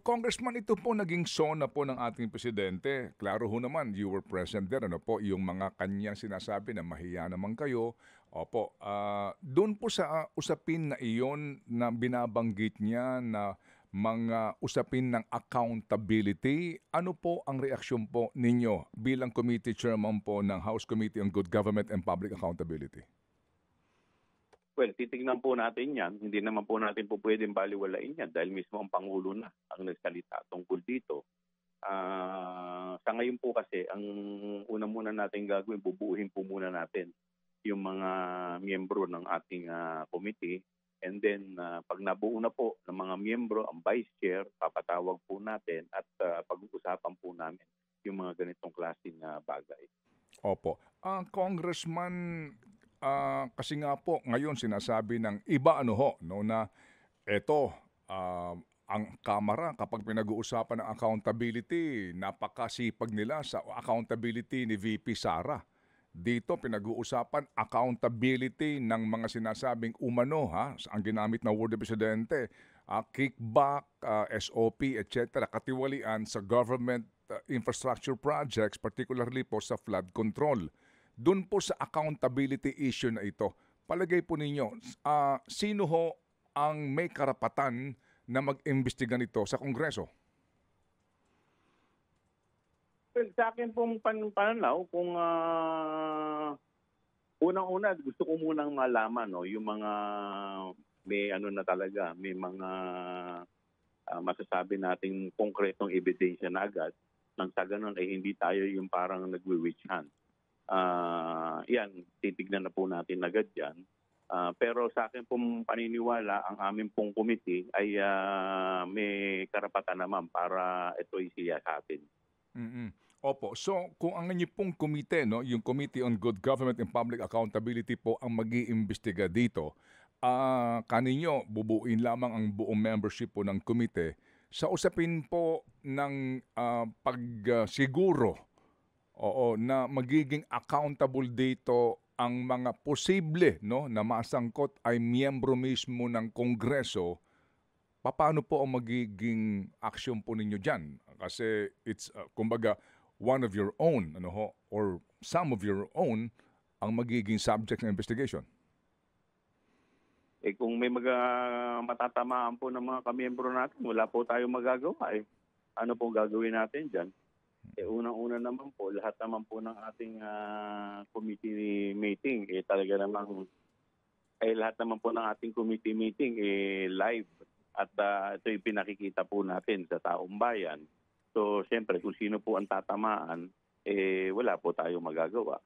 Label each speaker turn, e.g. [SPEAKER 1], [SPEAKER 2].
[SPEAKER 1] Congressman, ito po naging sona po ng ating presidente. Klaro ho naman, you were present there. Ano po, yung mga kanyang sinasabi na mahiya naman kayo. Opo, doon po sa usapin na iyon na binabanggit niya na mga usapin ng accountability, ano po ang reaksyon po ninyo bilang committee chairman po ng House Committee on Good Government and Public Accountability?
[SPEAKER 2] Well, titignan po natin yan. Hindi naman po natin po pwedeng baliwalain yan dahil mismo ang Pangulo na ang nagsalita tungkol dito. Sa ngayon po kasi, ang una muna natin gagawin, bubuuhin po muna natin yung mga miyembro ng ating committee. And then, pag nabuo na po ng mga miyembro, ang vice chair, papatawag po natin at pag-uusapan po namin yung mga ganitong klaseng bagay.
[SPEAKER 1] Opo. Congressman, kasi nga po ngayon sinasabi ng iba no, na eto, ang Kamara kapag pinag-uusapan ng accountability, napakasipag nila sa accountability ni VP Sara. Dito pinag-uusapan accountability ng mga sinasabing umano, ang ginamit na word ng Presidente, kickback, SOP, etc. Katiwalian sa government infrastructure projects, particularly po sa flood control. Doon po sa accountability issue na ito, palagay po ninyo, sino ho ang may karapatan na mag-imbestiga nito sa Kongreso?
[SPEAKER 2] Well, sa akin pong pananaw, kung unang-una, gusto ko munang malaman yung mga may ano na talaga, may mga masasabi nating konkretong ebidensya na agad nang sa ganun ay hindi tayo yung parang nagwi-witch hunt. Yan, titignan na po natin agad yan. Pero sa akin pong paniniwala, ang aming pong committee ay may karapatan naman para ito isiyasatin.
[SPEAKER 1] Opo. So, kung ang inyo pong komite, no, yung Committee on Good Government and Public Accountability po ang mag-iimbestiga dito, kaninyo bubuin lamang ang buong membership po ng komite sa usapin po ng pagsiguro na magiging accountable dito ang mga posible no, na masangkot ay miyembro mismo ng Kongreso. Paano po ang magiging action po ninyo dyan? Kasi it's, kumbaga, one of your own, or some of your own, ang magiging subject ng investigation.
[SPEAKER 2] Kung may matatamaan po ng mga kamiyembro natin, wala po tayong magagawa. Ano po gagawin natin dyan? Unang-una naman po, lahat naman po ng ating committee meeting, talaga namang, lahat naman po ng ating committee meeting live. At ito yung pinakikita po natin sa taong bayan. So, siyempre, kung sino po ang tatamaan, wala po tayong magagawa.